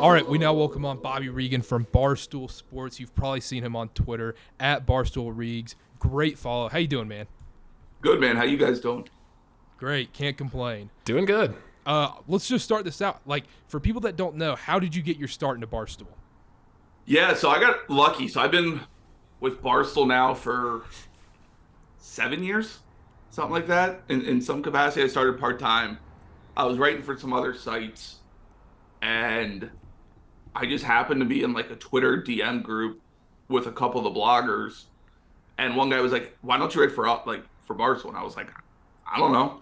All right, we now welcome on Bobby Reagan from Barstool Sports. You've probably seen him on Twitter at Barstool Reags. Great follow. How you doing, man? Good, man. How you guys doing? Great. Can't complain. Doing good. Let's just start this out. Like, for people that don't know, how did you get your start into Barstool? Yeah, so I got lucky. So I've been with Barstool now for 7 years, something like that. In some capacity, I started part-time. I was writing for some other sites, and I just happened to be in like a Twitter DM group with a couple of the bloggers, and one guy was like, "Why don't you write for Barstool?" And I was like, "I don't know."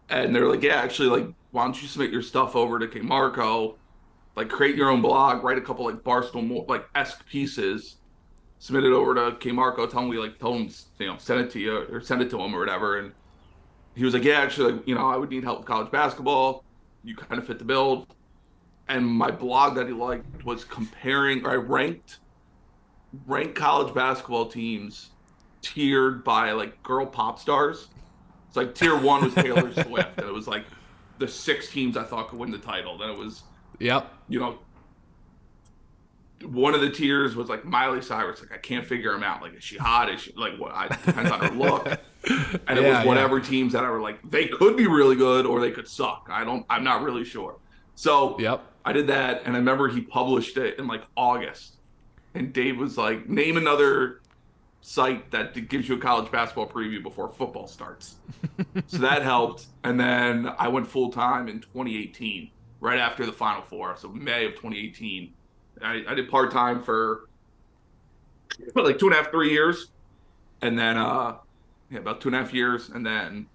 And they're like, "Yeah, actually, like, why don't you submit your stuff over to K Marco, like, create your own blog, write a couple like Barstool esque pieces, submit it over to K Marco, tell him send it to you or send it to him or whatever." And he was like, "Yeah, actually, like, I would need help with college basketball. You kind of fit the bill." And my blog that he liked was comparing, or I ranked college basketball teams tiered by like girl pop stars. It's like tier 1 was Taylor Swift, and it was like the 6 teams I thought could win the title. Then it was, one of the tiers was like Miley Cyrus. Like, I can't figure him out. Like, is she hot? Is she like what? It depends on her look. And it was whatever teams that I were like, they could be really good or they could suck. I'm not really sure. So I did that, and I remember he published it in like August, and Dave was like, "Name another site that gives you a college basketball preview before football starts." So that helped, and then I went full time in 2018, right after the Final Four. So May of 2018, I did part time for like 2.5, 3 years, and then about 2.5 years, and then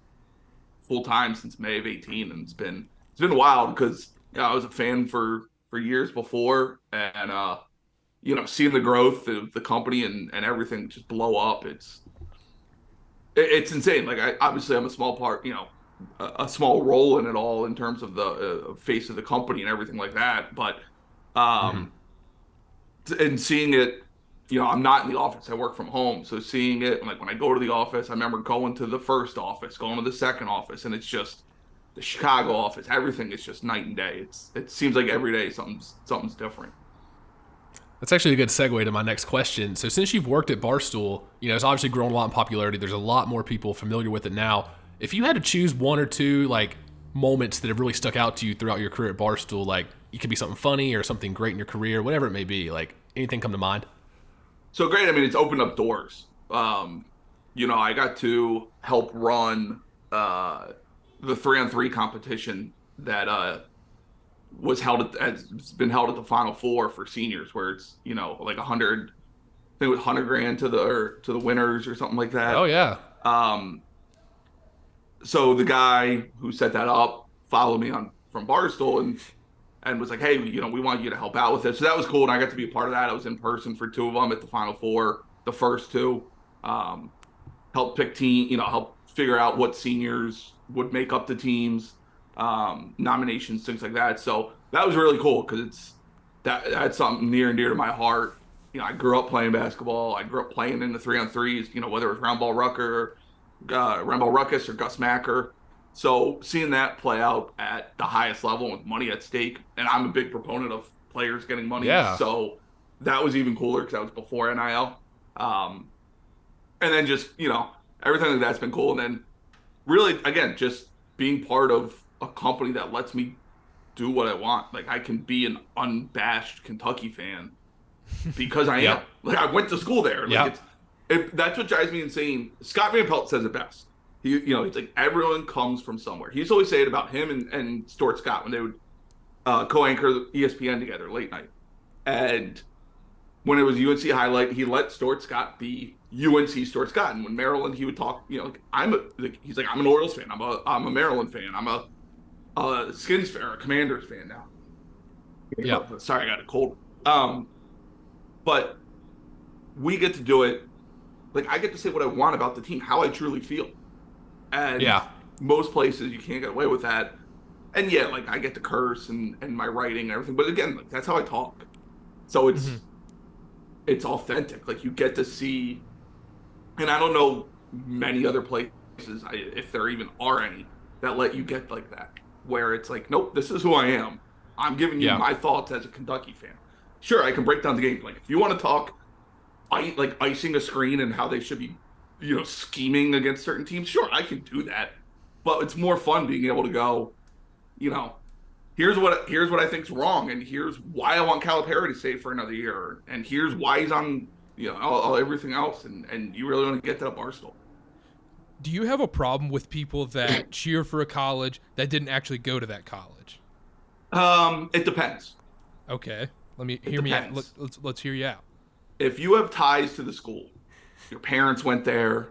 full time since May of 18, and it's been wild because I was a fan for years before, and seeing the growth of the company and everything just blow up, it's insane. Like, I'm a small part, a small role in it all in terms of the face of the company and everything like that. But and seeing it, I'm not in the office. I work from home, so seeing it, like when I go to the office, I remember going to the first office, going to the second office, and it's just the Chicago office. Everything is just night and day. It seems like every day something's different. That's actually a good segue to my next question. So since you've worked at Barstool, it's obviously grown a lot in popularity. There's a lot more people familiar with it now. If you had to choose one or two like moments that have really stuck out to you throughout your career at Barstool, like it could be something funny or something great in your career, whatever it may be, like anything come to mind? So great. I mean, it's opened up doors. I got to help run the 3-on-3 competition that has been held at the Final Four for seniors, where it's like 100, I think it was $100,000 to the winners or something like that. Oh yeah. So the guy who set that up followed me from Barstool and was like, "Hey, we want you to help out with it." So that was cool, and I got to be a part of that. I was in person for 2 of them at the Final Four, the first 2. Help pick help figure out what seniors would make up the teams, nominations, things like that. So that was really cool because that's something near and dear to my heart. I grew up playing basketball. I grew up playing in the 3-on-3s, whether it was Roundball Ruckus or Gus Macker. So seeing that play out at the highest level with money at stake, and I'm a big proponent of players getting money. Yeah. So that was even cooler because that was before NIL. And then just, everything like that's been cool. And then really, again, just being part of a company that lets me do what I want. Like, I can be an unabashed Kentucky fan because I am. Like, I went to school there. Like, that's what drives me insane. Scott Van Pelt says it best. He's like, everyone comes from somewhere. He used to always say it about him and Stuart Scott when they would co-anchor ESPN together late night. And when it was UNC Highlight, he let Stuart Scott be UNC Stuart Scott. And when Maryland, he would talk, he's like, "I'm an Orioles fan. I'm a Maryland fan. I'm a Skins fan, or a Commanders fan now." Sorry, I got a cold. But we get to do it. Like, I get to say what I want about the team, how I truly feel. And most places you can't get away with that. And like, I get to curse and my writing and everything. But again, like, that's how I talk. So it's authentic. Like, you get to see, and I don't know many other places, if there even are any, that let you get like that, where it's like, nope, this is who I am. I'm giving you my thoughts as a Kentucky fan. Sure, I can break down the game. Like, if you want to talk like icing a screen and how they should be, scheming against certain teams, sure, I can do that. But it's more fun being able to go, here's what I think's wrong, and here's why I want Calipari to stay for another year, and here's why he's on, all everything else, and you really want to get to Barstool. Do you have a problem with people that cheer for a college that didn't actually go to that college? It depends. Okay, hear me out. Let's hear you out. If you have ties to the school, your parents went there,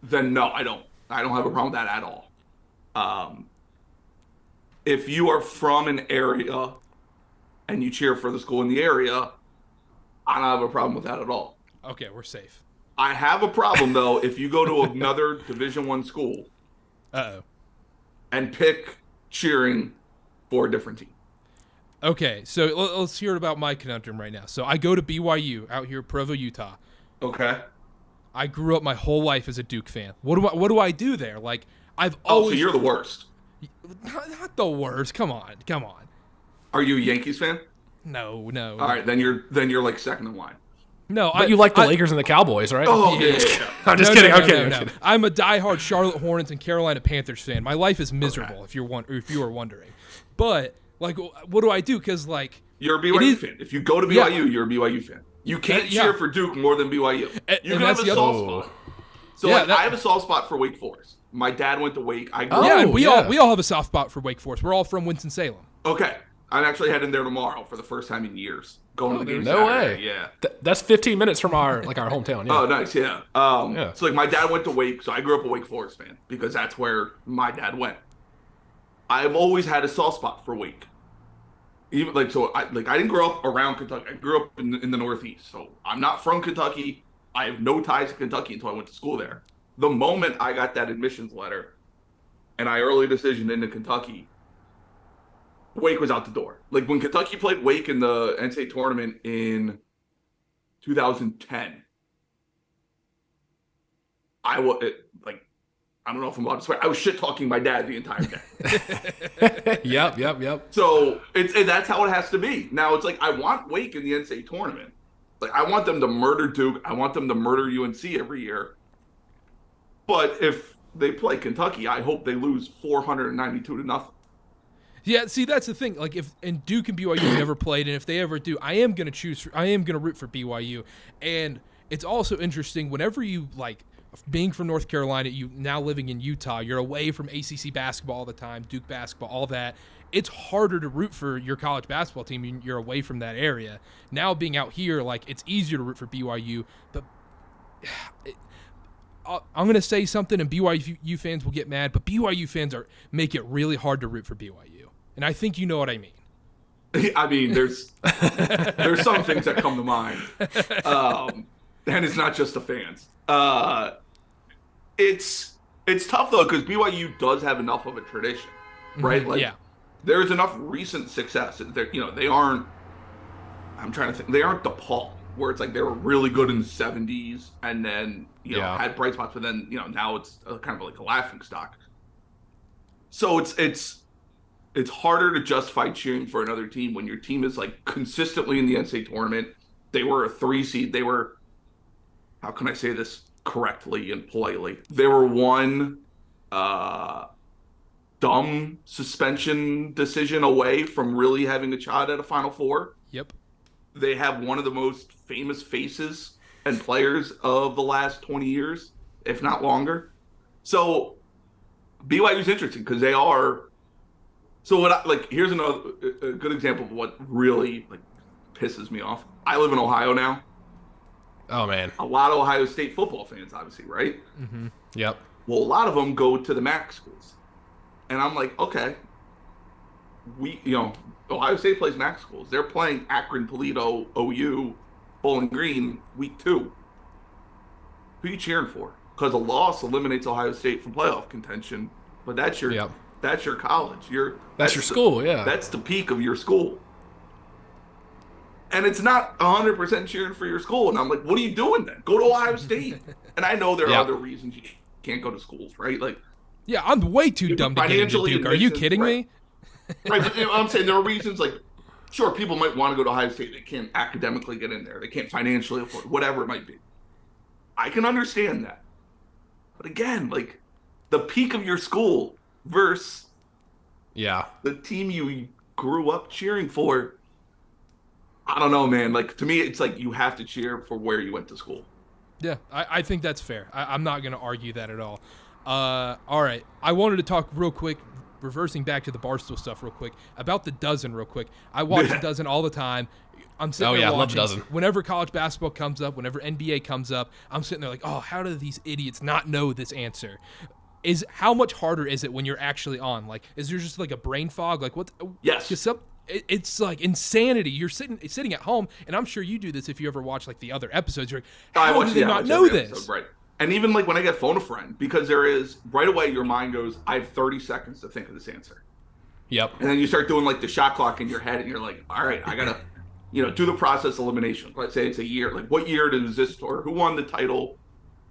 then no, I don't have a problem with that at all. If you are from an area and you cheer for the school in the area, I don't have a problem with that at all. Okay, we're safe. I have a problem though if you go to another Division I school and pick cheering for a different team. Okay, so let's hear about my conundrum right now. So I go to BYU out here, Provo, Utah. Okay. I grew up my whole life as a Duke fan. What do I do there? Like, I've always. Oh, so you're the worst. Not the worst. Come on. Are you a Yankees fan? No. All right, then you're like second in line. No, but you like the Lakers and the Cowboys, right? Oh, yeah. I'm just kidding. No. I'm a diehard Charlotte Hornets and Carolina Panthers fan. My life is miserable, if you were wondering. But like, what do I do? Because like, you're a BYU fan. If you go to BYU, you're a BYU fan. You can't cheer for Duke more than BYU. You can have a soft spot. So I have a soft spot for Wake Forest. My dad went to Wake. And we all have a soft spot for Wake Forest. We're all from Winston-Salem. Okay. I'm actually heading there tomorrow for the first time in years. Going to the game. No Saturday. way. Yeah. That's 15 minutes from our hometown. Yeah. Oh, nice. Yeah. So like my dad went to Wake, so I grew up a Wake Forest fan because that's where my dad went. I've always had a soft spot for Wake. Even I didn't grow up around Kentucky. I grew up in the Northeast, so I'm not from Kentucky. I have no ties to Kentucky until I went to school there. The moment I got that admissions letter, and I early decisioned into Kentucky, Wake was out the door. Like when Kentucky played Wake in the NCAA tournament in 2010, I don't know if I'm allowed to swear. I was shit talking my dad the entire day. Yep. So that's how it has to be. Now it's like I want Wake in the NCAA tournament. Like I want them to murder Duke. I want them to murder UNC every year. But if they play Kentucky, I hope they lose 492-0. Yeah, see, that's the thing. Like, and Duke and BYU have never played, and if they ever do, I am gonna root for BYU. And it's also interesting whenever you being from North Carolina, you now living in Utah, you're away from ACC basketball all the time, Duke basketball, all that. It's harder to root for your college basketball team. You're away from that area. Now being out here, it's easier to root for BYU. But I'm gonna say something, and BYU fans will get mad. But BYU fans make it really hard to root for BYU, and I think you know what I mean. I mean, there's some things that come to mind, and it's not just the fans. It's tough though because BYU does have enough of a tradition, right? There's enough recent success. They aren't. I'm trying to think. They aren't DePaul, where it's like they were really good in the '70s and then had bright spots, but then now it's kind of like a laughing stock. So it's harder to justify cheering for another team when your team is consistently in the NCAA tournament. They were a 3 seed. They were, how can I say this correctly and politely? They were one dumb suspension decision away from really having a shot at a Final Four. Yep. They have one of the most famous faces and players of the last 20 years, if not longer. So BYU's interesting because they are. So here's a good example of what really pisses me off. I live in Ohio now. Oh man. A lot of Ohio State football fans, obviously, right? Mm-hmm. Yep. Well, a lot of them go to the MAC schools. And I'm like, okay, Ohio State plays MAC schools. They're playing Akron, Toledo, OU, Bowling Green, week 2. Who are you cheering for? Because a loss eliminates Ohio State from playoff contention, but that's your college. That's your school, yeah. That's the peak of your school. And it's not 100% cheering for your school. And I'm like, what are you doing then? Go to Ohio State. And I know there are other reasons you can't go to schools, right? Yeah, I'm way too dumb to get into Duke. Are you kidding me? Right, but I'm saying there are reasons like, sure, people might want to go to Ohio State. They can't academically get in there. They can't financially afford whatever it might be. I can understand that. But again, like the peak of your school versus the team you grew up cheering for. I don't know, man. Like to me, it's like you have to cheer for where you went to school. Yeah, I think that's fair. I'm not going to argue that at all. All right, I wanted to talk real quick, reversing back to the Barstool stuff real quick, about the Dozen real quick. I watch the Dozen all the time. I'm sitting there watching. I love the Dozen. Whenever college basketball comes up, whenever NBA comes up, I'm sitting there like, oh, how do these idiots not know this answer? How much harder is it when you're actually on? Like, is there just like a brain fog? Like, what? Yes. It's like insanity. You're sitting at home, and I'm sure you do this if you ever watch like the other episodes. You're like, how do they not know this? Episode, right. And even like when I get phone a friend, because there is right away your mind goes, I have 30 seconds to think of this answer. Yep. And then you start doing like the shot clock in your head, and you're like, all right, I gotta, do the process elimination. Let's say it's a year. Like, what year does this or who won the title?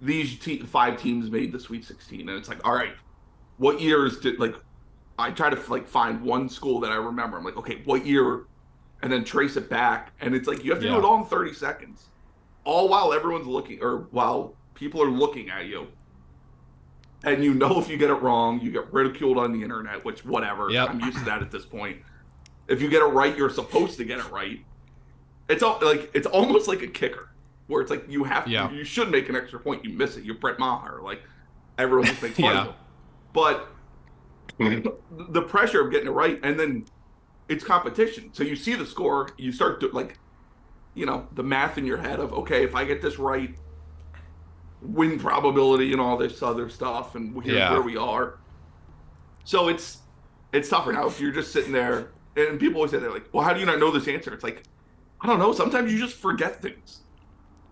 These 5 teams made the Sweet 16, and it's like, all right, what years did like? I try to like find one school that I remember. I'm like, okay, what year? And then trace it back. And it's like, you have to do it all in 30 seconds. All while everyone's looking, or while people are looking at you. And if you get it wrong, you get ridiculed on the internet, which whatever. Yep. I'm used to that at this point. If you get it right, you're supposed to get it right. It's almost like a kicker. Where it's like you should make an extra point, you miss it. You're Brett Maher. Like everyone just makes fun of you. But the pressure of getting it right, and then it's competition. So you see the score, you start to the math in your head of, okay, if I get this right, win probability and all this other stuff, and here's where we are. So it's tougher now if you're just sitting there, and people always say they're like, well, how do you not know this answer? It's like, I don't know. Sometimes you just forget things.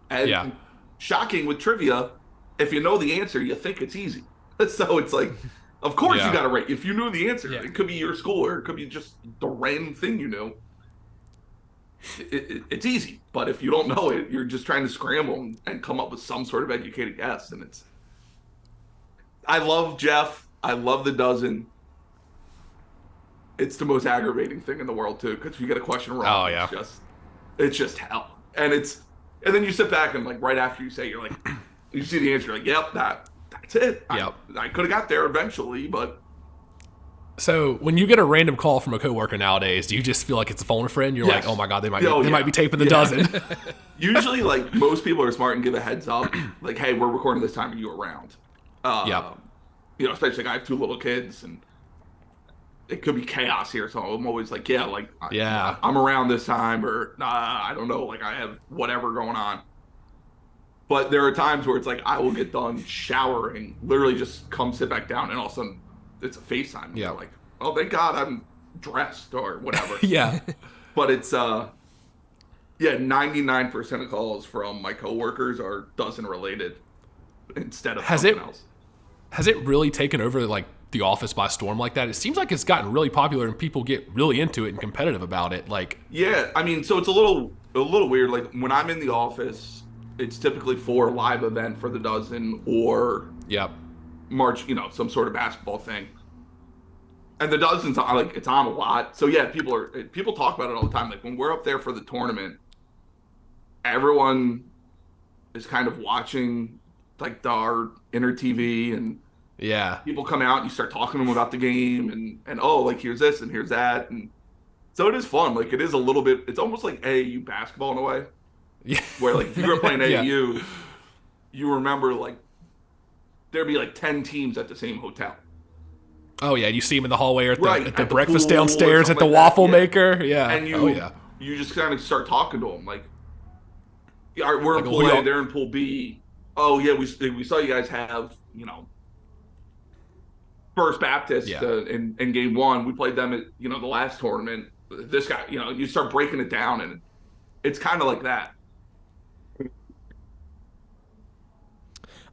And shocking with trivia, if you know the answer, you think it's easy. So it's like, of course you got it right. If you knew the answer, it could be your school or it could be just the random thing you knew. It's easy. But if you don't know it, you're just trying to scramble and come up with some sort of educated guess. And I love Jeff. I love the Dozen. It's the most aggravating thing in the world too, because if you get a question wrong, it's just hell. And then you sit back and like right after you say, you're like, you see the answer, you're like, yep, that's it. Yep. I could have got there eventually, but. So when you get a random call from a coworker nowadays, do you just feel like it's a phone a friend? You're like, oh my God, they might be taping the Dozen. Usually, like most people are smart and give a heads up, like, hey, we're recording this time, are you around? Especially like I have 2 little kids and it could be chaos here, so I'm always like, I'm around this time, or I don't know, like I have whatever going on. But there are times where it's like I will get done showering, literally just come sit back down, and all of a sudden it's a FaceTime. Yeah, like, oh, thank God I'm dressed or whatever. But it's 99% of calls from my coworkers are Dozen related instead of something else. Has it really taken over like The Office by storm like that? It seems like it's gotten really popular and people get really into it and competitive about it. Like, I mean, so it's a little weird. Like when I'm in the office, it's typically for a live event for the Dozen or March, some sort of basketball thing. And the Dozen's on, like, it's on a lot. So people talk about it all the time. Like when we're up there for the tournament, everyone is kind of watching like our inner TV, and people come out and you start talking to them about the game and oh, like here's this and here's that, and so it is fun. Like it is a little bit. It's almost like AAU basketball in a way. Where like if you were playing AAU, you remember like there'd be like 10 teams at the same hotel. Oh yeah, you see them in the hallway or at the breakfast downstairs at the waffle maker. Yeah, and you just kind of start talking to them like, we're in pool A, they're in pool B. Oh yeah, we saw you guys have First Baptist in game 1. We played them at the last tournament. This guy, you start breaking it down, and it's kind of like that.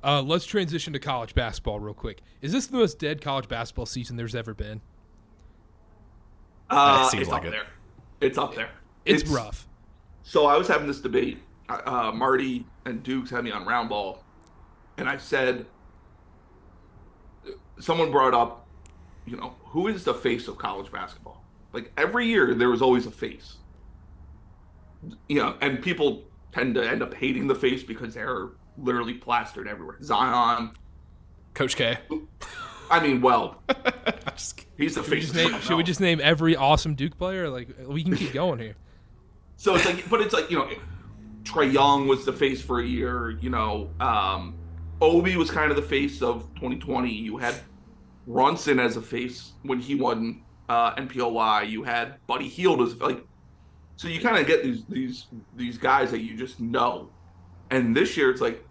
Let's transition to college basketball real quick. Is this the most dead college basketball season there's ever been? It seems like it. There. It's up there. It's rough. So I was having this debate. Marty and Dukes had me on round ball, and I said, someone brought up who is the face of college basketball? Like every year there was always a face. And people tend to end up hating the face because they're literally plastered everywhere. Zion, Coach K. I mean, well, he's the face. Should we just name every awesome Duke player? Like, we can keep going here. So it's like, but it's like, Trae Young was the face for a year. Obi was kind of the face of 2020. You had Brunson as a face when he won NPOY. You had Buddy Hield as like. So you kind of get these guys that you just know. And this year it's like,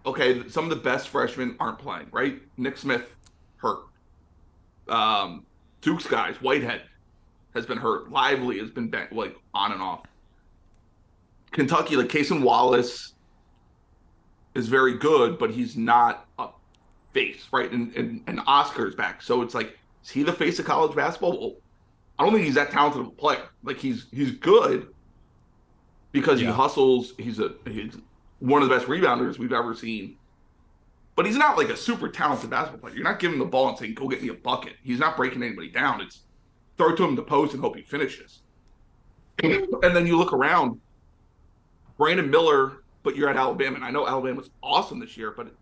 okay, some of the best freshmen aren't playing, right? Nick Smith hurt. Duke's guys, Whitehead has been hurt. Lively has been like on and off. Kentucky, like Cason Wallace is very good, but he's not a face, right? And Oscar's back. So it's like, is he the face of college basketball? Well, I don't think he's that talented of a player. Like he's good because he hustles. He's one of the best rebounders we've ever seen. But he's not like a super talented basketball player. You're not giving him the ball and saying, go get me a bucket. He's not breaking anybody down. It's throw it to him in the post and hope he finishes. And then you look around, Brandon Miller, but you're at Alabama. And I know Alabama's awesome this year, but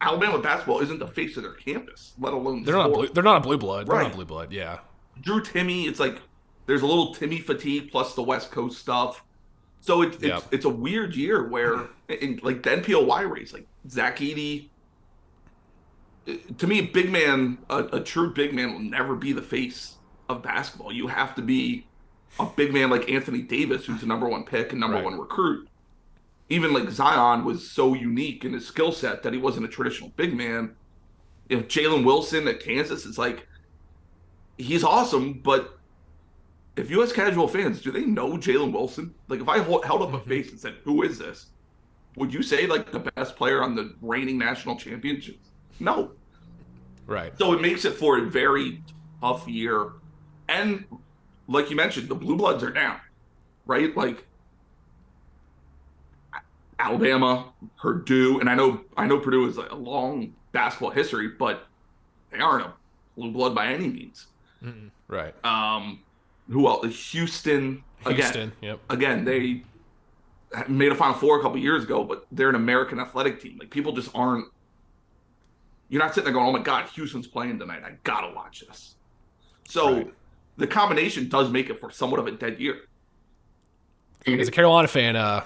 Alabama basketball isn't the face of their campus, let alone they're not a blue blood. They're Right. not blue blood. Yeah. Drew Timme, it's like there's a little Timme fatigue plus the West Coast stuff. So it's a weird year where like the NPOY race, like Zach Edey, to me, big man, a true big man will never be the face of basketball. You have to be a big man like Anthony Davis, who's the number one pick and number one recruit. Even like Zion was so unique in his skill set that he wasn't a traditional big man. Jalen Wilson at Kansas is like, he's awesome, but if you ask casual fans, do they know Jalen Wilson? Like, if I held up a face and said, who is this? Would you say, like, the best player on the reigning national championships? No. Right. So it makes it for a very tough year. And, like you mentioned, the Blue Bloods are down, right? Like, Alabama, Purdue, and I know Purdue is like a long basketball history, but they aren't a Blue Blood by any means. Mm-mm. Right. Who else? Houston. Yep. Again, they made a Final Four a couple years ago, but they're an American athletic team. Like people just aren't. You're not sitting there going, "Oh my God, Houston's playing tonight. I gotta watch this." So the combination does make it for somewhat of a dead year. As a Carolina fan, I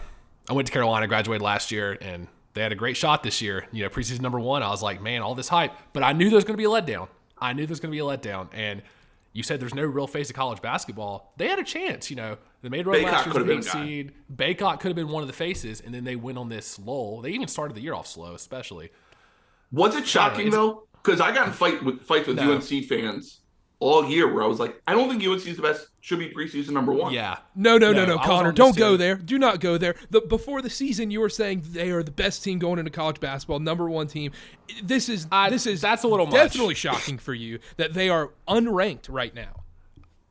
went to Carolina, graduated last year, and they had a great shot this year. Preseason number 1. I was like, man, all this hype, but I knew there was going to be a letdown. And you said there's no real face of college basketball. They had a chance, They made a run last year as an 8 seed. Baycott could have been one of the faces, and then they went on this lull. They even started the year off slow, especially. Was it shocking, though? Because I got in fights with UNC fans all year where I was like, I don't think UNC is the best, should be preseason number 1. Yeah. No, Connor, don't go there. Do not go there. Before the season, you were saying they are the best team going into college basketball, number 1 team. That's a little definitely much. Shocking for you that they are unranked right now.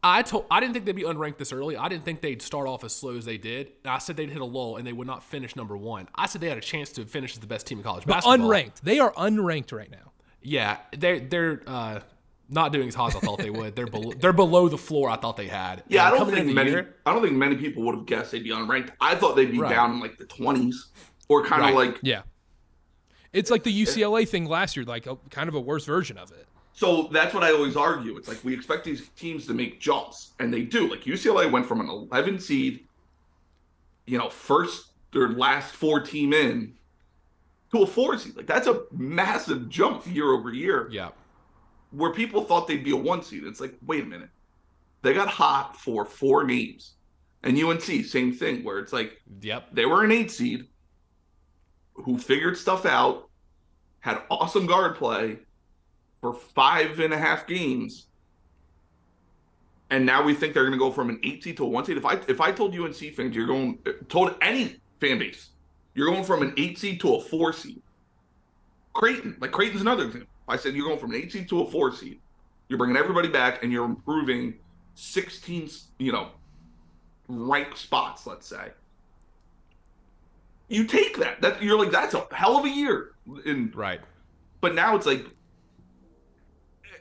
I didn't think they'd be unranked this early. I didn't think they'd start off as slow as they did. I said they'd hit a lull and they would not finish number 1. I said they had a chance to finish as the best team in college basketball. Unranked. They are unranked right now. Yeah, they're not doing as hot as I thought they would. They're below the floor I thought they had. Yeah, I don't think many people would have guessed they'd be unranked. I thought they'd be down in like the 20s or kind of like It's like the UCLA thing last year, like kind of a worse version of it. So that's what I always argue. It's like we expect these teams to make jumps, and they do. Like UCLA went from an 11 seed, first or last 4 team in, to a 4 seed. Like that's a massive jump year over year. Yeah. Where people thought they'd be a 1 seed. It's like, wait a minute. They got hot for 4 games. And UNC, same thing, where it's like, they were an 8 seed who figured stuff out, had awesome guard play for 5.5 games. And now we think they're going to go from an 8 seed to a 1 seed. If I told UNC fans, told any fan base, you're going from an 8 seed to a 4 seed. Creighton's another example. I said you're going from an 8 seed to a 4 seed. You're bringing everybody back, and you're improving 16, rank spots, let's say. You take that. You're like, that's a hell of a year. Right. But now it's like,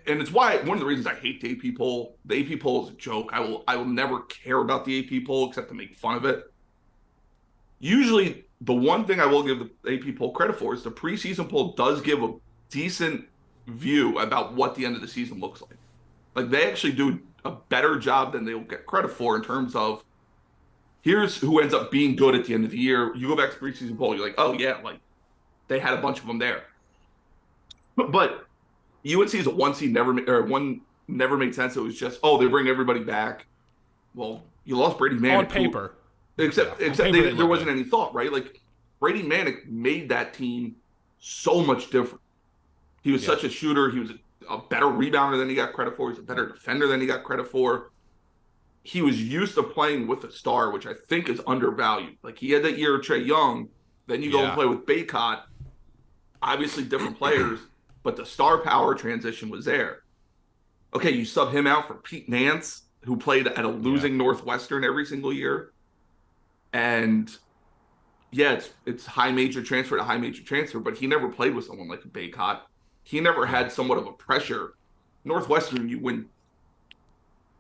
and it's why one of the reasons I hate the AP poll. The AP poll is a joke. I will never care about the AP poll except to make fun of it. Usually, the one thing I will give the AP poll credit for is the preseason poll does give a decent view about what the end of the season looks like. Like, they actually do a better job than they'll get credit for in terms of here's who ends up being good at the end of the year. You go back to the preseason poll, you're like, oh yeah, like they had a bunch of them there. But UNC is a one seed never made sense. It was just, oh, they bring everybody back. Well, you lost Brady Manick. On paper. Except there wasn't any thought, right? Like, Brady Manick made that team so much different. He was such a shooter. He was a better rebounder than he got credit for. He's a better defender than he got credit for. He was used to playing with a star, which I think is undervalued. Like, he had that year of Trae Young. Then you go and play with Baycott. Obviously different players, but the star power transition was there. Okay, you sub him out for Pete Nance, who played at a losing Northwestern every single year. And it's high major transfer to high major transfer, but he never played with someone like a Baycott. He never had somewhat of a pressure. Northwestern, you win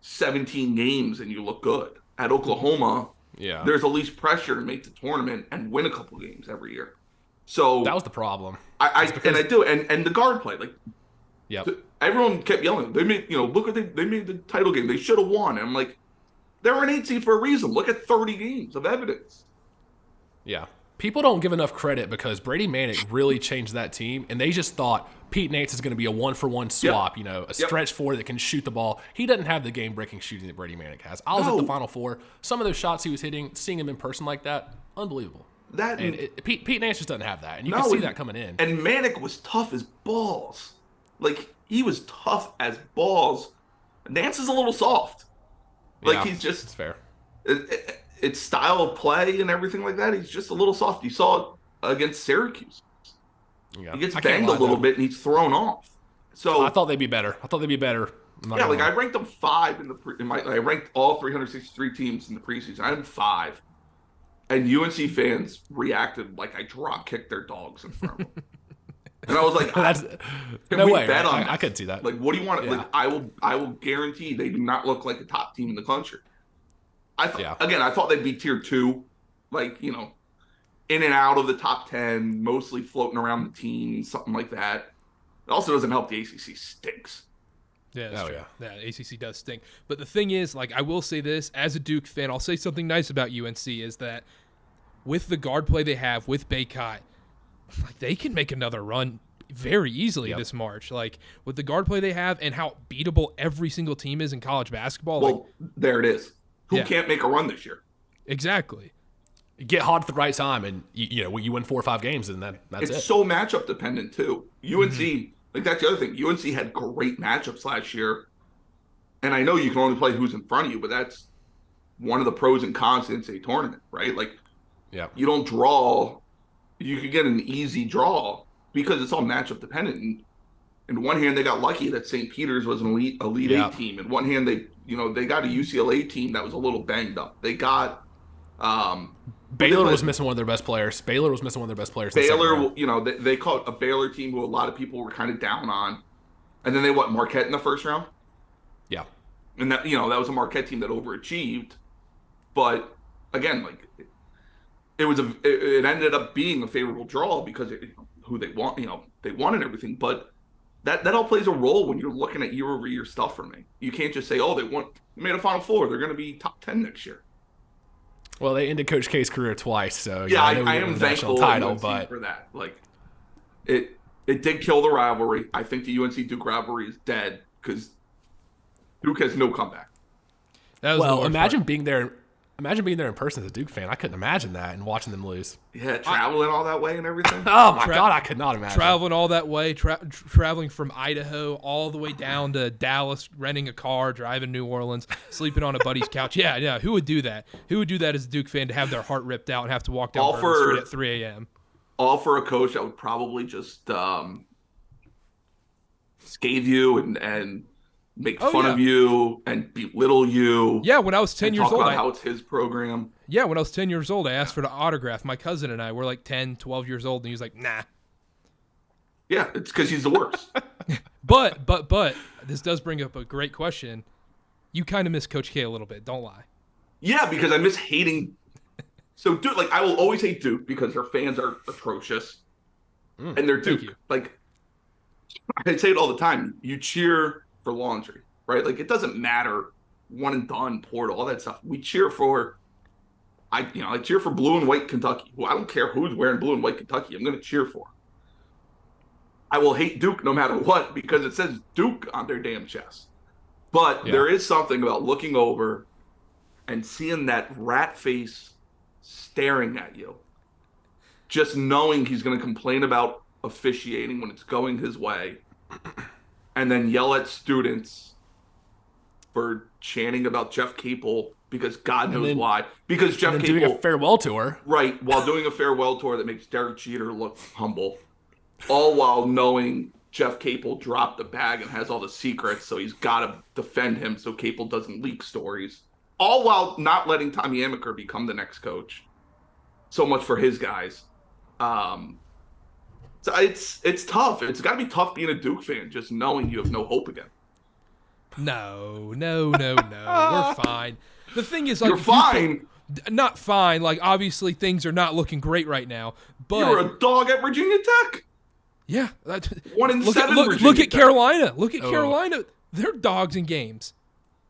17 games and you look good. At Oklahoma, there's at least pressure to make the tournament and win a couple games every year. So that was the problem. And the guard play, like, everyone kept yelling. They made, look what they made the title game. They should have won. And I'm like, they were an 8 seed for a reason. Look at 30 games of evidence. Yeah. People don't give enough credit because Brady Manick really changed that team, and they just thought Pete Nance is going to be a one-for-one swap, a stretch four that can shoot the ball. He doesn't have the game-breaking shooting that Brady Manick has. I was at the Final Four. Some of those shots he was hitting, seeing him in person like that, unbelievable. Pete Nance just doesn't have that, and you can see that coming in. And Manick was tough as balls. Like, he was tough as balls. Nance is a little soft. Like, he's just... It's fair. It's style of play and everything like that. He's just a little soft. You saw it against Syracuse. Yeah. He gets banged a little bit and he's thrown off. So I thought they'd be better. I ranked them 5 I ranked all 363 teams in the preseason. I had 5, and UNC fans reacted like I drop kicked their dogs in front of them. And I was like, no way. Bet on I couldn't see that. Like, what do you want? Yeah. Like, I will guarantee they do not look like a top team in the country. I thought they'd be tier 2, like, in and out of the top 10, mostly floating around the teens, something like that. It also doesn't help the ACC stinks. Yeah, that's true. Yeah, the ACC does stink. But the thing is, like, I will say this, as a Duke fan, I'll say something nice about UNC is that with the guard play they have with Baycott, like, they can make another run very easily this March. Like, with the guard play they have and how beatable every single team is in college basketball. Well, there it is. Who can't make a run this year? Exactly. You get hot at the right time, and you win 4 or 5 games, and that's it. It's so matchup dependent too. UNC, like, that's the other thing. UNC had great matchups last year, and I know you can only play who's in front of you, but that's one of the pros and cons to NCAA tournament, right? Like, you don't draw. You could get an easy draw because it's all matchup dependent. And in one hand, they got lucky that St. Peter's was an elite 8 team. In one hand, they got a UCLA team that was a little banged up. They got Baylor was missing one of their best players. Baylor, they caught a Baylor team who a lot of people were kind of down on. And then they Marquette in the first round? Yeah. And that that was a Marquette team that overachieved. But again, like, it ended up being a favorable draw because who they want, they won and everything, but that all plays a role when you're looking at year-over-year stuff for me. You can't just say, oh, they made a Final Four, they're going to be top 10 next year. Well, they ended Coach K's career twice, so I am thankful for that. Like, it did kill the rivalry. I think the UNC Duke rivalry is dead because Duke has no comeback. Imagine being there in person as a Duke fan. I couldn't imagine that and watching them lose. Yeah, traveling all that way and everything. Oh, my God, I could not imagine. Traveling all that way, traveling from Idaho all the way down to Dallas, renting a car, driving to New Orleans, sleeping on a buddy's couch. Yeah. Who would do that? Who would do that as a Duke fan to have their heart ripped out and have to walk down Bourbon Street at 3 a.m.? All for a coach that would probably just scathe you and make fun of you and belittle you. Yeah, when I was 10 years old. Talk about how it's his program. Yeah, when I was 10 years old, I asked for the autograph. My cousin and I were like 10, 12 years old, and he was like, nah. Yeah, it's because he's the worst. But this does bring up a great question. You kind of miss Coach K a little bit, don't lie. Yeah, because I miss hating. So, Duke, like, I will always hate Duke because their fans are atrocious. And they're Duke. Like, I say it all the time. You cheer for laundry, right? Like, it doesn't matter. One and done, Port, all that stuff. We cheer for, I cheer for blue and white Kentucky. Well, I don't care who's wearing blue and white Kentucky. I'm going to cheer for. I will hate Duke no matter what because it says Duke on their damn chest. But there is something about looking over and seeing that rat face staring at you, just knowing he's going to complain about officiating when it's going his way, and then yell at students for chanting about Jeff Capel because God knows why. Because Jeff Capel doing a farewell tour, right? While doing a farewell tour that makes Derek Jeter look humble, all while knowing Jeff Capel dropped the bag and has all the secrets, so he's got to defend him so Capel doesn't leak stories. All while not letting Tommy Amaker become the next coach. So much for his guys. So it's tough. It's got to be tough being a Duke fan, just knowing you have no hope again. No. We're fine. The thing is, like, you're fine. Not fine. Like, obviously, things are not looking great right now. But you're a dog at Virginia Tech. Yeah. 1-7. Look at Carolina. Look at Carolina. They're dogs in games.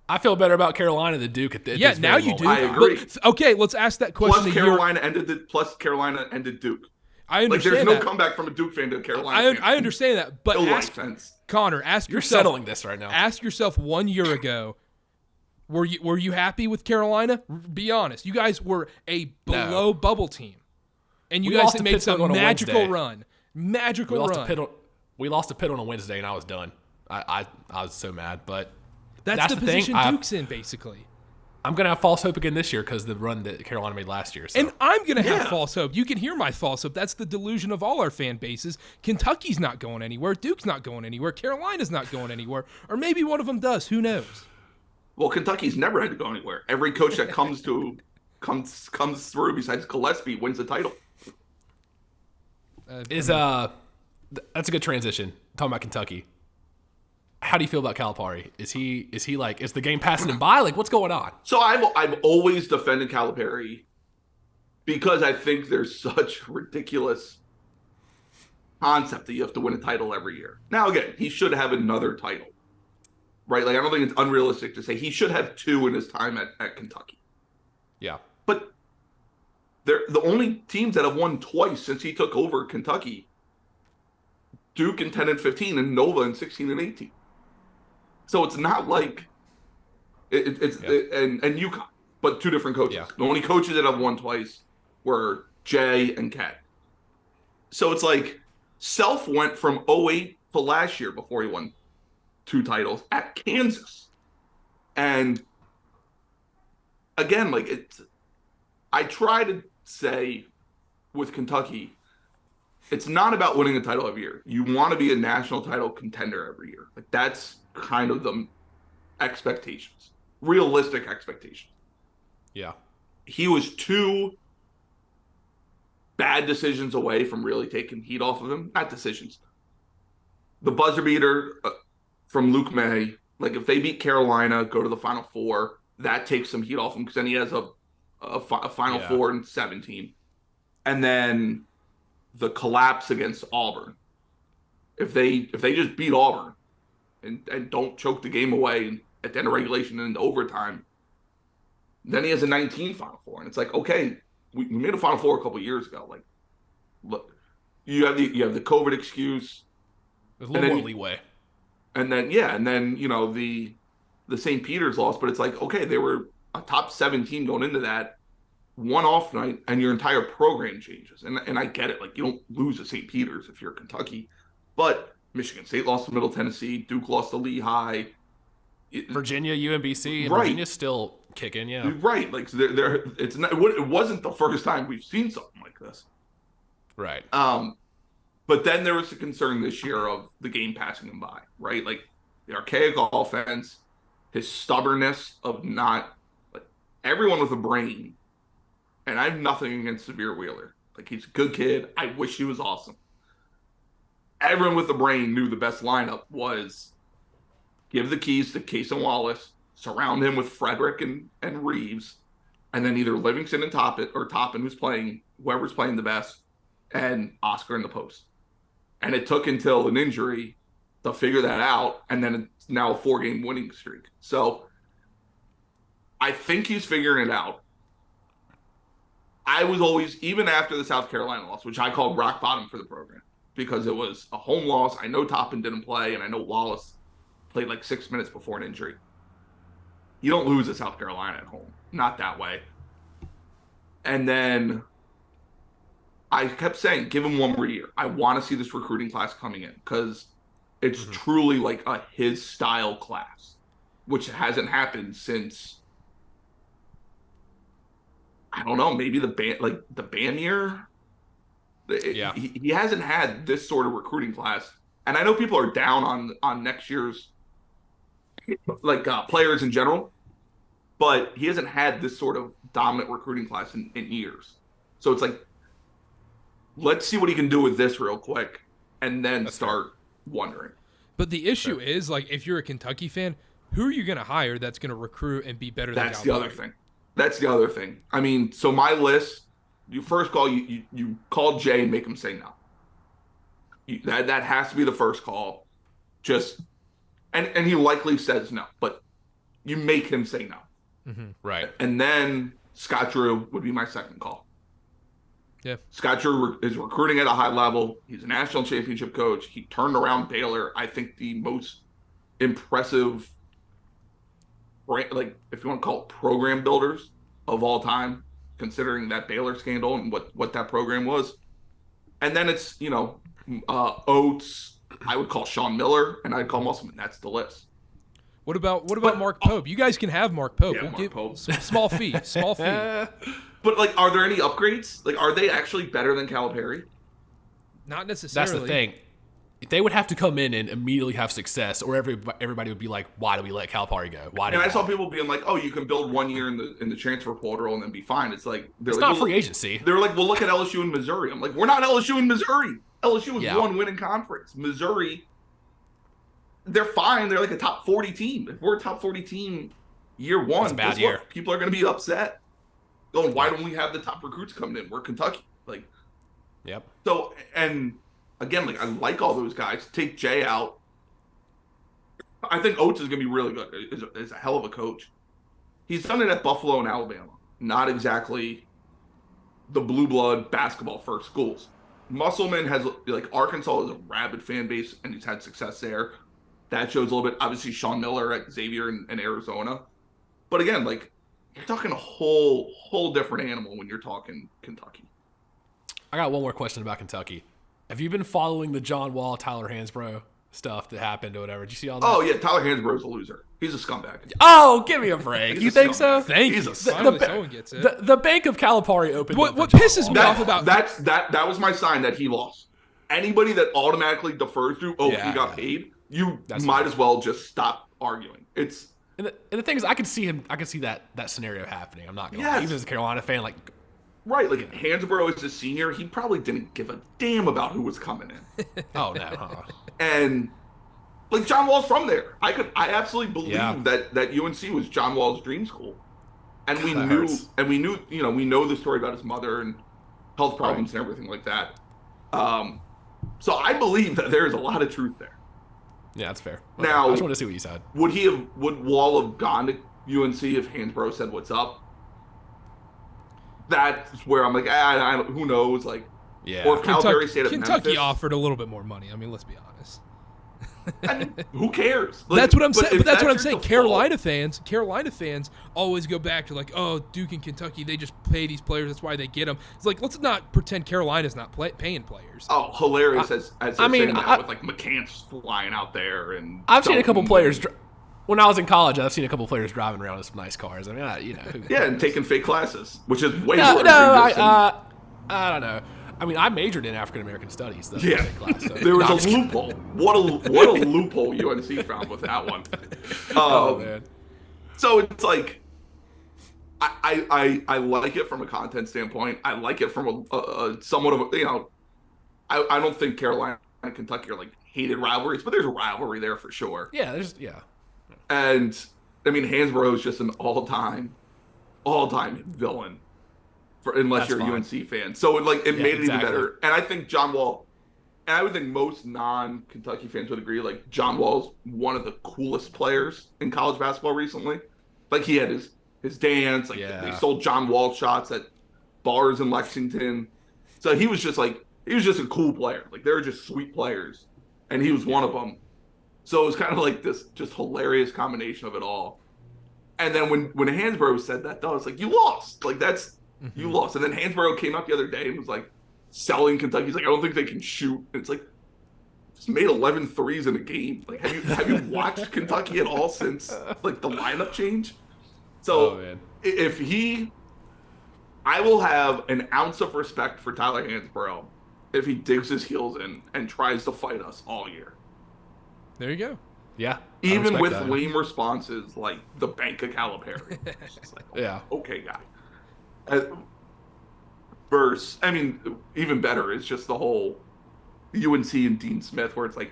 I feel better about Carolina than Duke at this now you moment. do. I agree. But, okay, let's ask that question. Plus Carolina ended Duke. I understand like, there's no comeback from a Duke fan to a Carolina fan. I understand that, but Connor, You're settling this right now. Ask yourself 1 year ago, were you happy with Carolina? Be honest. You guys were a below bubble team, and you guys made some magical run. We lost to Pitt on a Wednesday, and I was done. I was so mad, but that's the position Duke's in, basically. I'm going to have false hope again this year because the run that Carolina made last year. So. And I'm going to have false hope. You can hear my false hope. That's the delusion of all our fan bases. Kentucky's not going anywhere. Duke's not going anywhere. Carolina's not going anywhere. Or maybe one of them does. Who knows? Well, Kentucky's never had to go anywhere. Every coach that comes through besides Gillespie wins the title. That's a good transition. Talking about Kentucky. How do you feel about Calipari? Is he like, is the game passing him by? Like, what's going on? So I've always defended Calipari because I think there's such ridiculous concept that you have to win a title every year. Now, again, he should have another title, right? Like, I don't think it's unrealistic to say he should have 2 in his time at Kentucky. Yeah. But they're the only teams that have won twice since he took over Kentucky. Duke in 10 and 15 and Nova in 16 and 18. So it's not like and UConn, but 2 different coaches. Yeah. The only coaches that have won twice were Jay and Kat. So it's like Self went from 08 to last year before he won 2 titles at Kansas. And again, like I try to say with Kentucky, it's not about winning a title every year. You want to be a national title contender every year. Like, that's kind of the expectations, realistic expectations. Yeah. He was 2 bad decisions away from really taking heat off of him. Not decisions. The buzzer beater from Luke May, like, if they beat Carolina, go to the Final Four, that takes some heat off him because then he has a Final Four in 17. And then the collapse against Auburn. If they just beat Auburn and don't choke the game away at the end of regulation and into overtime, then he has a 19 Final Four. And it's like, okay, we made a Final Four a couple years ago. Like, look, you have the COVID excuse. There's a little more leeway. And then the St. Peter's loss, but it's like, okay, they were a top 7 team going into that. One off night and your entire program changes. And I get it. Like, you don't lose to St. Peter's if you're Kentucky. But Michigan State lost to Middle Tennessee. Duke lost to Lehigh. Virginia, UMBC. And right. Virginia's still kicking, yeah. Right. Like, it wasn't the first time we've seen something like this. Right. But then there was a concern this year of the game passing him by, right? Like, the archaic offense, his stubbornness of not, like, everyone with a brain. And I have nothing against Severe Wheeler. Like, he's a good kid. I wish he was awesome. Everyone with a brain knew the best lineup was give the keys to Case and Wallace, surround him with Frederick and Reeves, and then either Livingston and Toppin, who's playing, whoever's playing the best, and Oscar in the post. And it took until an injury to figure that out, and then it's now a 4-game winning streak. So I think he's figuring it out. I was always, even after the South Carolina loss, which I called rock bottom for the program, because it was a home loss. I know Toppin didn't play, and I know Wallace played like 6 minutes before an injury. You don't lose at South Carolina at home. Not that way. And then I kept saying, give him one more year. I want to see this recruiting class coming in, because it's truly like a his style class, which hasn't happened since, I don't know, maybe the band year. He hasn't had this sort of recruiting class. And I know people are down on next year's players in general, but he hasn't had this sort of dominant recruiting class in years. So it's like, let's see what he can do with this real quick, and then start wondering. But the issue is, like, if you're a Kentucky fan, who are you going to hire that's going to recruit and be better than That's the other thing. That's the other thing. I mean, so my list, you first call, you call Jay and make him say no. That has to be the first call. Just, and he likely says no, but you make him say no. Mm-hmm. Right. And then Scott Drew would be my second call. Yeah. Scott Drew is recruiting at a high level. He's a national championship coach. He turned around Baylor. I think the most impressive, like, if you want to call it program builders of all time, considering that Baylor scandal and what that program was. And then it's, Oates. I would call Sean Miller, and I'd call Musselman. That's the list. What about Mark Pope? You guys can have Mark Pope. Yeah, Mark Pope. Small fee. But, like, are there any upgrades? Like, are they actually better than Calipari? Not necessarily. That's the thing. They would have to come in and immediately have success, or everybody would be like, "Why do we let Calipari go? Why?" And I saw people being like, "Oh, you can build 1 year in the transfer portal and then be fine." It's like it's not free agency. They're like, "Well, look at LSU and Missouri." I'm like, "We're not LSU and Missouri. LSU was one win in conference. Missouri, they're fine. They're like a top 40 team. If we're a top 40 team year one, it's a bad year. People are going to be upset. Going, why don't we have the top recruits coming in? We're Kentucky." Like, yep. So, and again, like, I like all those guys. Take Jay out. I think Oates is going to be really good. Is a hell of a coach. He's done it at Buffalo and Alabama. Not exactly the blue blood basketball first schools. Musselman has, like, Arkansas is a rabid fan base, and he's had success there. That shows a little bit. Obviously, Sean Miller at Xavier and Arizona. But again, like, you're talking a whole different animal when you're talking Kentucky. I got one more question about Kentucky. Have you been following the John Wall, Tyler Hansbrough stuff that happened or whatever? Did you see all that? Oh, yeah, Tyler Hansbrough's a loser. He's a scumbag. Oh, give me a break. You think so? Thank you. Finally, someone gets it. The Bank of Calipari opened up. What pisses me off about that was my sign that he lost. Anybody that automatically defers to, he got paid, you might as well just stop arguing. It's and the thing is, I could see that scenario happening. I'm not gonna lie. Even as a Carolina fan, like. Right, like Hansbrough is a senior. He probably didn't give a damn about who was coming in. Oh no! And like John Wall's from there. I absolutely believe that UNC was John Wall's dream school. And we knew, we know the story about his mother and health problems and everything like that. So I believe that there's a lot of truth there. Yeah, that's fair. Okay. Now, I just want to see what you said. Would Wall have gone to UNC if Hansbrough said what's up? That's where I'm like, who knows? Like, or if Calipari stayed at Kentucky Memphis, offered a little bit more money. I mean, let's be honest. I mean, who cares? Like, that's what I'm saying. But that's what I'm saying. Default, Carolina fans always go back to like, oh, Duke and Kentucky, they just pay these players. That's why they get them. It's like, let's not pretend Carolina's not paying players. Oh, hilarious! As I mean, with like McCants flying out there, and I've seen a couple players. When I was in college, I've seen a couple players driving around in some nice cars. I mean, and taking fake classes, which is way more. I don't know. I mean, I majored in African American studies. Though, class, so. There was a loophole. What a loophole UNC found with that one. Oh man. So it's like, I like it from a content standpoint. I like it from a somewhat of a, I don't think Carolina and Kentucky are like hated rivalries, but there's a rivalry there for sure. Yeah, And I mean, Hansborough is just an all-time villain unless That's you're a fine. UNC fan. So it Yeah, made it even exactly. better. And I think John Wall, and I would think most non-Kentucky fans would agree, like John Wall's one of the coolest players in college basketball recently. Like he had his dance, like Yeah. they sold John Wall shots at bars in Lexington. So he was just a cool player. Like they were just sweet players. And he was one of them. So it was kind of like this just hilarious combination of it all. And then when Hansborough said that, though, it's like, you lost. Like, you lost. And then Hansborough came out the other day and was like, selling Kentucky. He's like, I don't think they can shoot. And it's like, just made 11 threes in a game. Like, have you watched Kentucky at all since, like, the lineup change? So, I will have an ounce of respect for Tyler Hansborough if he digs his heels in and tries to fight us all year. There you go. Yeah. Even with lame responses like the Bank of Calipari. It's just like, yeah. Okay, guy. I mean, even better is just the whole UNC and Dean Smith, where it's like,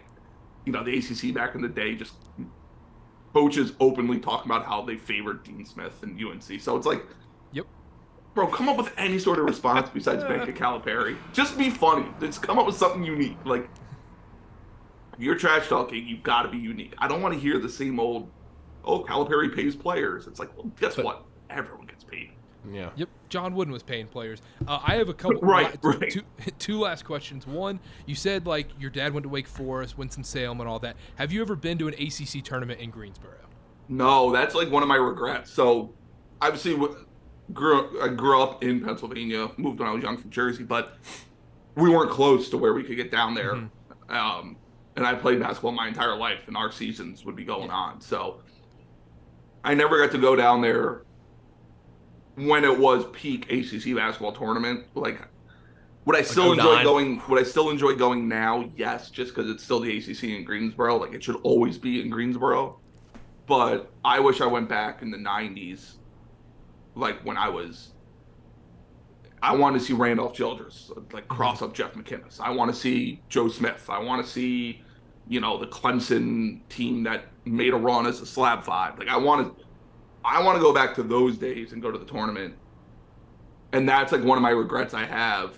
the ACC back in the day, just coaches openly talking about how they favored Dean Smith and UNC. So it's like, yep, bro, come up with any sort of response besides Bank of Calipari. Just be funny. Just come up with something unique. Like, if you're trash talking, you've got to be unique. I don't want to hear the same old, Calipari pays players. It's like, well, guess what? Everyone gets paid. Yeah. Yep. John Wooden was paying players. I have a couple. Right. Two last questions. One, you said like your dad went to Wake Forest, Winston-Salem, and all that. Have you ever been to an ACC tournament in Greensboro? No, that's like one of my regrets. So, obviously, I grew up in Pennsylvania, moved when I was young from Jersey, but we weren't close to where we could get down there. Mm-hmm. And I played basketball my entire life, and our seasons would be going on. So, I never got to go down there when it was peak ACC basketball tournament. Like, would I still enjoy going? Would I still enjoy going now? Yes, just because it's still the ACC in Greensboro. Like, it should always be in Greensboro. But I wish I went back in the '90s, like when I want to see Randolph Childress, like cross up Jeff McInnes. I want to see Joe Smith. I want to see, the Clemson team that made a run as a slab five. Like I want to go back to those days and go to the tournament. And that's like one of my regrets I have.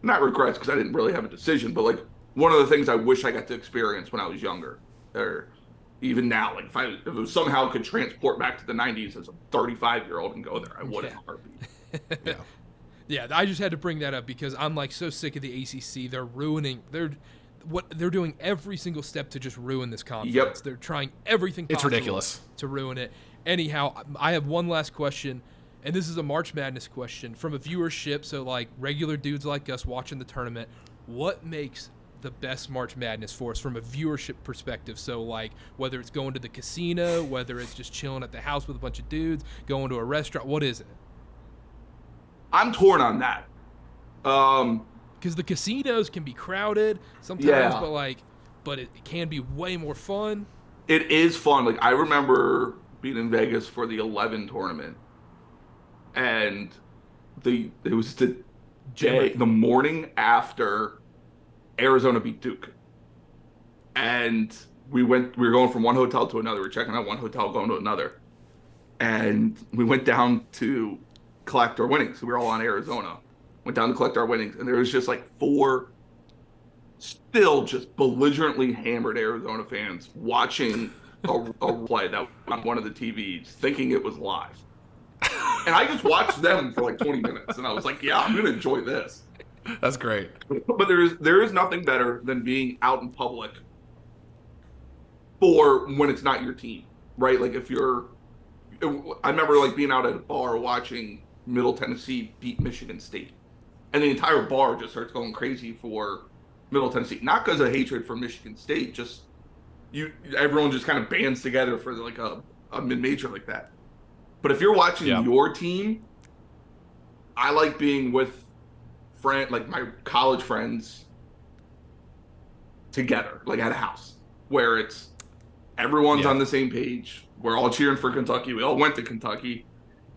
Not regrets because I didn't really have a decision, but like one of the things I wish I got to experience when I was younger, or even now. Like if it somehow could transport back to the '90s as a 35-year-old and go there, I would in a heartbeat. Yeah. Yeah, I just had to bring that up because I'm like so sick of the ACC. They're doing every single step to just ruin this conference. Yep. They're trying everything possible. It's ridiculous to ruin it. Anyhow, I have one last question, and this is a March Madness question from a viewership. So like regular dudes like us watching the tournament, what makes the best March Madness for us from a viewership perspective? So like whether it's going to the casino, whether it's just chilling at the house with a bunch of dudes, going to a restaurant, what is it? I'm torn on that. Because the casinos can be crowded sometimes, Yeah. but it can be way more fun. It is fun. Like I remember being in Vegas for the 11 tournament, and it was the morning after Arizona beat Duke, and we were going from one hotel to another. We were checking out one hotel, going to another, and we went down to collect our winnings. We were all on Arizona. Went down to collect our winnings, and there was just like 4 still just belligerently hammered Arizona fans watching a play that on one of the TVs, thinking it was live. And I just watched them for like 20 minutes, and I was like, yeah, I'm going to enjoy this. That's great. But there is nothing better than being out in public for when it's not your team, right? Like I remember like being out at a bar watching Middle Tennessee beat Michigan State. And the entire bar just starts going crazy for Middle Tennessee. Not because of hatred for Michigan State, just everyone just kind of bands together for like a mid-major like that. But if you're watching your team, I like being with like my college friends together, like at a house, where it's everyone's on the same page. We're all cheering for Kentucky. We all went to Kentucky.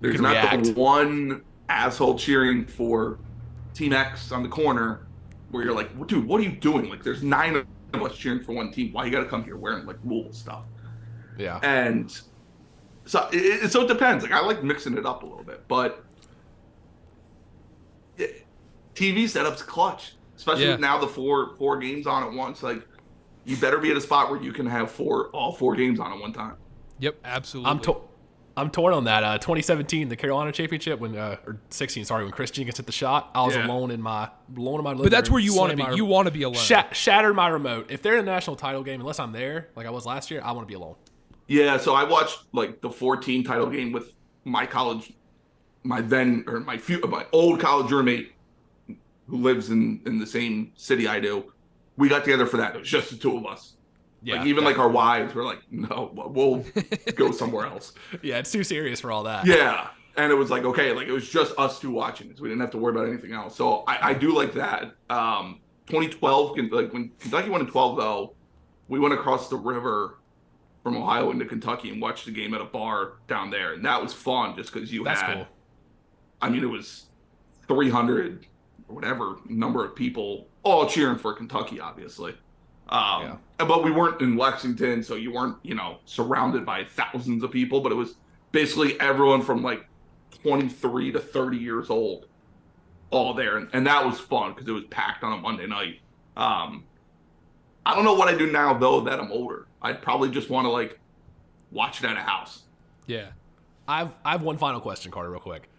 There's not the one asshole cheering for Team X on the corner where you're like, dude, what are you doing? Like, there's 9 of us cheering for one team. Why you got to come here wearing like Louisville stuff? Yeah. And so it depends. Like I like mixing it up a little bit, but TV setup's clutch, especially with now the four games on at once. Like you better be at a spot where you can have all four games on at one time. Yep, absolutely. I'm torn on that. 2017, the Carolina championship, or 16, sorry, when Chris Jenkins hit the shot, I was alone in my living room. But that's where you want to be. You want to be alone. Shattered my remote. If they're in a national title game, unless I'm there, like I was last year, I want to be alone. Yeah, so I watched like the 14 title game with my old college roommate who lives in the same city I do. We got together for that. It was just the two of us. Yeah, like even like our wives were like, no, we'll go somewhere else. Yeah, it's too serious for all that. Yeah, and it was like, okay, like it was just us two watching it, so we didn't have to worry about anything else. So I do like that. 2012, like when Kentucky won in 12, though, we went across the river from Ohio into Kentucky and watched the game at a bar down there, and that was fun just because That's cool. I mean, it was 300 or whatever number of people all cheering for Kentucky, obviously. But we weren't in Lexington, so you weren't, surrounded by thousands of people, but it was basically everyone from like 23 to 30 years old all there. And that was fun because it was packed on a Monday night. I don't know what I do now, though, that I'm older. I'd probably just want to like watch it at a house. Yeah. I have one final question, Carter, real quick.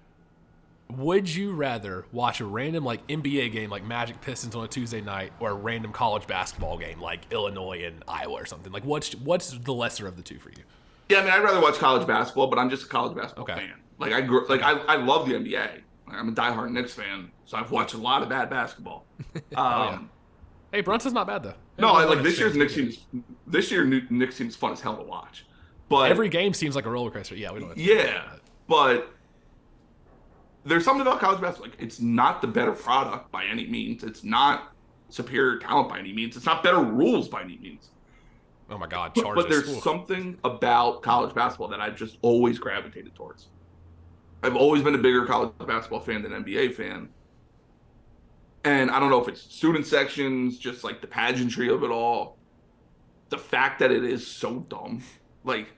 Would you rather watch a random like NBA game like Magic Pistons on a Tuesday night or a random college basketball game like Illinois and Iowa or something? Like what's the lesser of the two for you? Yeah, I mean, I'd rather watch college basketball, but I'm just a college basketball fan. Like I love the NBA. Like, I'm a diehard Knicks fan, so I've watched a lot of bad basketball. Hey, Brunson's not bad though. No, like this year's Knicks seems fun as hell to watch. But every game seems like a roller coaster. Yeah, we don't. But there's something about college basketball. Like, it's not the better product by any means. It's not superior talent by any means. It's not better rules by any means. Oh my God, Chargers. But there's something about college basketball that I've just always gravitated towards. I've always been a bigger college basketball fan than NBA fan. And I don't know if it's student sections, just like the pageantry of it all. The fact that it is so dumb. Like,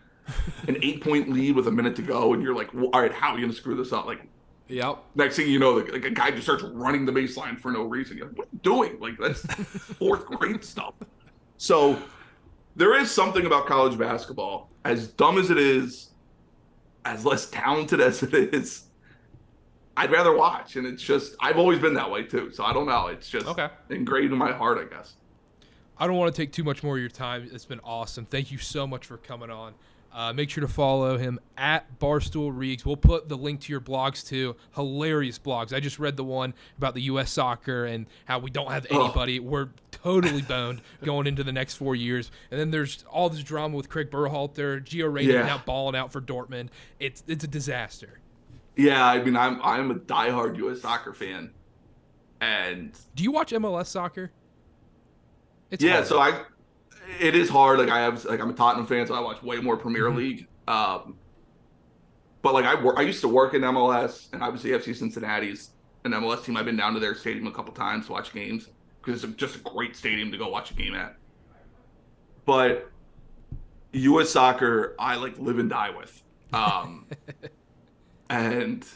an 8-point lead with a minute to go, and you're like, well, all right, how are you going to screw this up? Like, yep. Next thing you know, like a guy just starts running the baseline for no reason. You're like, what are you doing? Like, that's fourth grade stuff. So there is something about college basketball, as dumb as it is, as less talented as it is, I'd rather watch. And it's just, I've always been that way too. So I don't know. It's just ingrained in my heart, I guess. I don't want to take too much more of your time. It's been awesome. Thank you so much for coming on. Make sure to follow him at Barstool Reags. We'll put the link to your blogs too. Hilarious blogs. I just read the one about the U.S. soccer and how we don't have anybody. We're totally boned going into the next 4 years. And then there's all this drama with Craig Berhalter, Gio Reyna now balling out for Dortmund. It's a disaster. Yeah, I mean, I'm a diehard U.S. soccer fan. And do you watch MLS soccer? It's hard. So it is hard. Like I'm a Tottenham fan, so I watch way more Premier League. But like I used to work in MLS, and obviously FC Cincinnati's an MLS team. I've been down to their stadium a couple times to watch games because it's just a great stadium to go watch a game at. But U.S. soccer, I like live and die with, and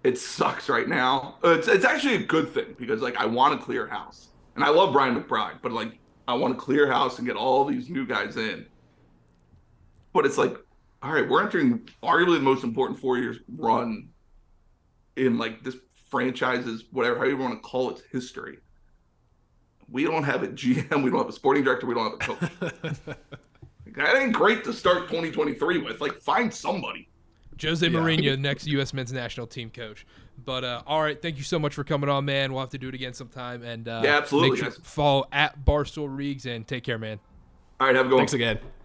it sucks right now. It's actually a good thing because like I want to clear house, and I love Brian McBride, but like. I want to clear house and get all these new guys in. But it's like, all right, we're entering arguably the most important 4 years run in like this franchise's, whatever, however you want to call its history. We don't have a GM. We don't have a sporting director. We don't have a coach. That ain't great to start 2023 with. Like, find somebody. Jose Mourinho, next U.S. men's national team coach. But all right, thank you so much for coming on, man. We'll have to do it again sometime. And absolutely. Make sure to follow at Barstool Reags and take care, man. All right, have a good one. Thanks again.